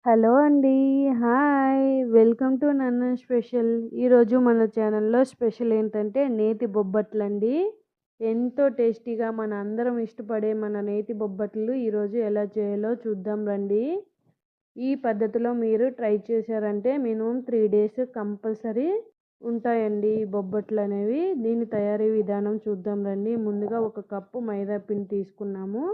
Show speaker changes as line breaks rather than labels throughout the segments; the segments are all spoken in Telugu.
హలో అండి. హాయ్. వెల్కమ్ టు నన్న స్పెషల్. ఈరోజు మన ఛానల్‌లో స్పెషల్ ఏంటంటే నేతి బొబ్బట్లండి. ఎంతో టేస్టీగా మన అందరం ఇష్టపడే మన నేతి బొబ్బట్లు ఈరోజు ఎలా చేయాలో చూద్దాం రండి. ఈ పద్ధతిలో మీరు ట్రై చేశారంటే మినిమమ్ 3 డేస్ కంపల్సరీ ఉంటాయండి ఈ బొబ్బట్లనేవి. దీని తయారీ విధానం చూద్దాం రండి. ముందుగా ఒక కప్పు మైదా పిండి తీసుకున్నాము.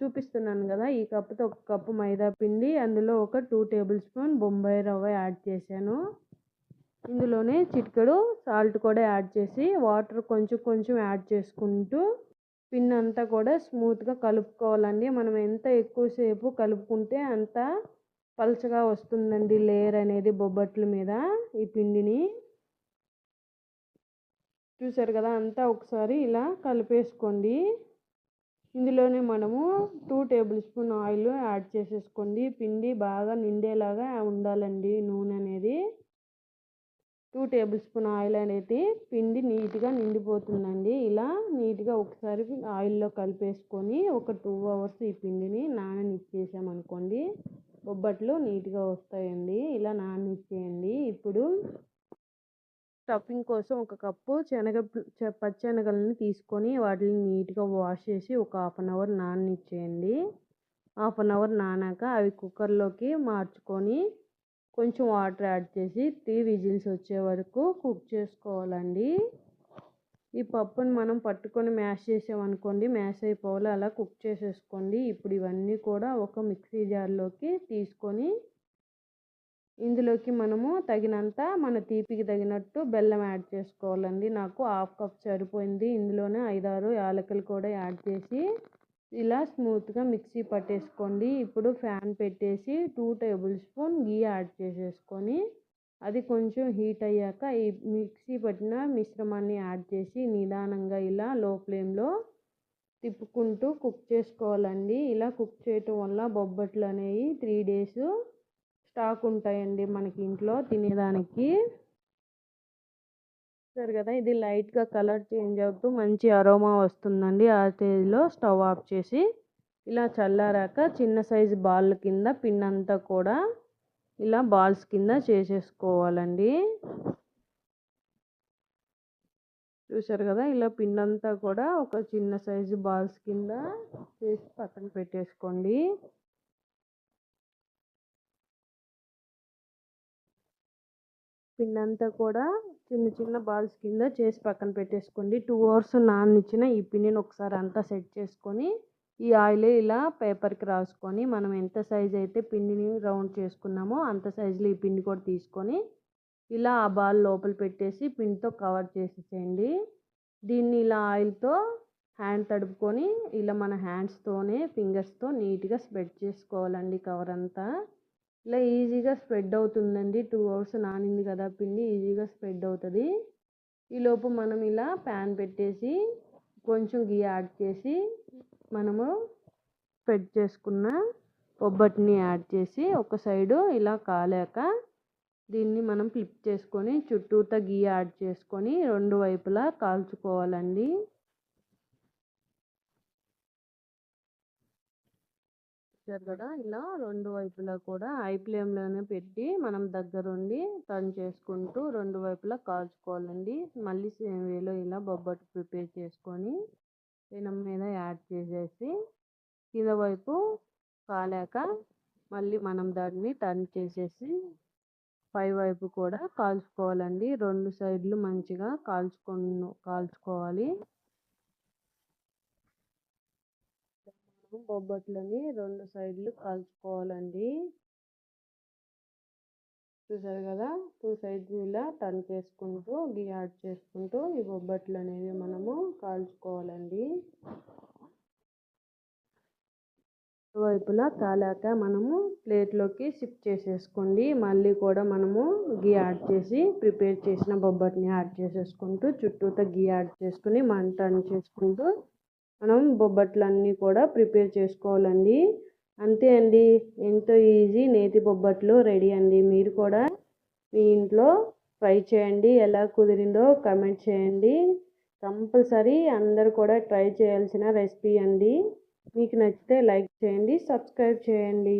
చూపిస్తున్నాను కదా, ఈ కప్పుతో ఒక కప్పు మైదా పిండి, అందులో ఒక 2 టేబుల్ స్పూన్ బొంబాయి రవ్వ యాడ్ చేశాను. ఇందులోనే చిటికెడు సాల్ట్ కూడా యాడ్ చేసి వాటర్ కొంచెం కొంచెం యాడ్ చేసుకుంటూ పిండి అంతా కూడా స్మూత్గా కలుపుకోవాలండి. మనం ఎంత ఎక్కువసేపు కలుపుకుంటే అంత పలచగా వస్తుందండి లేయర్ అనేది బొబ్బట్ల మీద ఈ పిండిని. చూసారు కదా, అంతా ఒకసారి ఇలా కలిపేసుకోండి. ఇందులోనే మనము 2 టేబుల్ స్పూన్ ఆయిల్ యాడ్ చేసేసుకోండి. పిండి బాగా నిండేలాగా ఉండాలండి నూనె అనేది. 2 టేబుల్ స్పూన్ ఆయిల్ అనేది పిండి నీట్గా నిండిపోతుందండి. ఇలా నీట్గా ఒకసారి ఆయిల్లో కలిపేసుకొని ఒక 2 అవర్స్ ఈ పిండిని నాననిచ్చేసామనుకోండి, బొబ్బట్లు నీట్గా వస్తాయండి. ఇలా నాననిచ్చేయండి. ఇప్పుడు స్టఫింగ్ కోసం ఒక కప్పు పచ్చెనగలను తీసుకొని వాటిని నీట్గా వాష్ చేసి ఒక హాఫ్ అన్ అవర్ నాననిచ్చేయండి. హాఫ్ అన్ అవర్ నానాక అవి కుక్కర్లోకి మార్చుకొని కొంచెం వాటర్ యాడ్ చేసి 3 విజిల్స్ వచ్చే వరకు కుక్ చేసుకోవాలండి. ఈ పప్పుని మనం పట్టుకొని మ్యాష్ చేసామనుకోండి, మ్యాష్ అయిపోవాలి. అలా కుక్ చేసేసుకోండి. ఇప్పుడు ఇవన్నీ కూడా ఒక మిక్సీ జార్లోకి తీసుకొని ఇందులోకి మనము తగినంత మన తీపికి తగినట్టు బెల్లం యాడ్ చేసుకోవాలండి. నాకు హాఫ్ కప్ సరిపోయింది. ఇందులోనే 5-6 యాలకులు కూడా యాడ్ చేసి ఇలా స్మూత్గా మిక్సీ పట్టేసుకోండి. ఇప్పుడు ఫ్యాన్ పెట్టేసి 2 టేబుల్ స్పూన్ గీ యాడ్ చేసేసుకొని అది కొంచెం హీట్ అయ్యాక ఈ మిక్సీ పట్టిన మిశ్రమాన్ని యాడ్ చేసి నిదానంగా ఇలా లో ఫ్లేమ్లో తిప్పుకుంటూ కుక్ చేసుకోవాలండి. ఇలా కుక్ చేయటం వల్ల బొబ్బట్లు అనేవి 3 డేస్ స్టాక్ ఉంటాయండి మనకి ఇంట్లో తినేదానికి. సరే కదా, ఇది లైట్గా కలర్ చేంజ్ అవుతూ మంచి అరోమా వస్తుందండి. ఆ స్టేజ్లో స్టవ్ ఆఫ్ చేసి ఇలా చల్లారాక చిన్న సైజు బాల్ కింద పిండి అంతా కూడా ఇలా బాల్స్ కింద చేసేసుకోవాలండి. చూసారు కదా, ఇలా పిండి అంతా కూడా ఒక చిన్న సైజు బాల్స్ కింద చేసి పక్కన పెట్టేసుకోండి. పిండి అంతా కూడా చిన్న చిన్న బాల్స్ కింద చేసి పక్కన పెట్టేసుకోండి. 2 అవర్స్ నాననిచ్చిన ఈ పిండిని ఒకసారి అంతా సెట్ చేసుకొని ఈ ఆయిల్ ఇలా పేపర్కి రాసుకొని మనం ఎంత సైజ్ అయితే పిండిని రౌండ్ చేసుకున్నామో అంత సైజులో ఈ పిండి కూడా తీసుకొని ఇలా ఆ బాల్ లోపల పెట్టేసి పిండితో కవర్ చేసేసేయండి. దీన్ని ఇలా ఆయిల్తో హ్యాండ్ తడుపుకొని ఇలా మన హ్యాండ్స్తోనే ఫింగర్స్తో నీట్గా స్ప్రెడ్ చేసుకోవాలండి కవర్ అంతా. ఇలా ఈజీగా స్ప్రెడ్ అవుతుందండి. 2 అవర్స్ నానింది కదా పిండి, ఈజీగా స్ప్రెడ్ అవుతుంది. ఈలోపు మనం ఇలా ప్యాన్ పెట్టేసి కొంచెం గీ యాడ్ చేసి మనము స్ప్రెడ్ చేసుకున్న బొబ్బట్ని యాడ్ చేసి ఒక సైడు ఇలా కాలాక దీన్ని మనం ఫ్లిప్ చేసుకొని చుట్టూతా గీ యాడ్ చేసుకొని 2 వైపులా కాల్చుకోవాలండి. చూసారు కదా, ఇలా 2 వైపులా కూడా హై ఫ్లేమ్లోనే పెట్టి మనం దగ్గరుండి టర్న్ చేసుకుంటూ 2 వైపులా కాల్చుకోవాలండి. మళ్ళీ సేమ్ వేలో ఇలా బొబ్బట్టు ప్రిపేర్ చేసుకొని పెనం మీద యాడ్ చేసేసి కింద వైపు కాలాక మళ్ళీ మనం దాన్ని టర్న్ చేసేసి పై వైపు కూడా కాల్చుకోవాలండి. 2 సైడ్లు మంచిగా కాల్చుకోవాలి. బొబ్బట్లని 2 సైడ్లు కాల్చుకోవాలండి. చూసారు కదా, 2 సైడ్స్ ఇలా టర్న్ చేసుకుంటూ గీ యాడ్ చేసుకుంటూ ఈ బొబ్బట్లు అనేవి మనము కాల్చుకోవాలండి. వైపులా కాలాక మనము ప్లేట్లోకి షిఫ్ట్ చేసేసుకోండి. మళ్ళీ కూడా మనము గీ యాడ్ చేసి ప్రిపేర్ చేసిన బొబ్బట్ని యాడ్ చేసేసుకుంటూ చుట్టూతో గీ యాడ్ చేసుకుని మనం టర్న్ చేసుకుంటూ మనం బొబ్బట్లన్నీ కూడా ప్రిపేర్ చేసుకోవాలండి. అంతే అండి, ఎంతో ఈజీ నేతి బొబ్బట్లు రెడీ అండి. మీరు కూడా మీ ఇంట్లో ట్రై చేయండి. ఎలా కుదిరిందో కమెంట్ చేయండి. కంపల్సరీ అందరూ కూడా ట్రై చేయాల్సిన రెసిపీ అండి. మీకు నచ్చితే లైక్ చేయండి, సబ్స్క్రైబ్ చేయండి.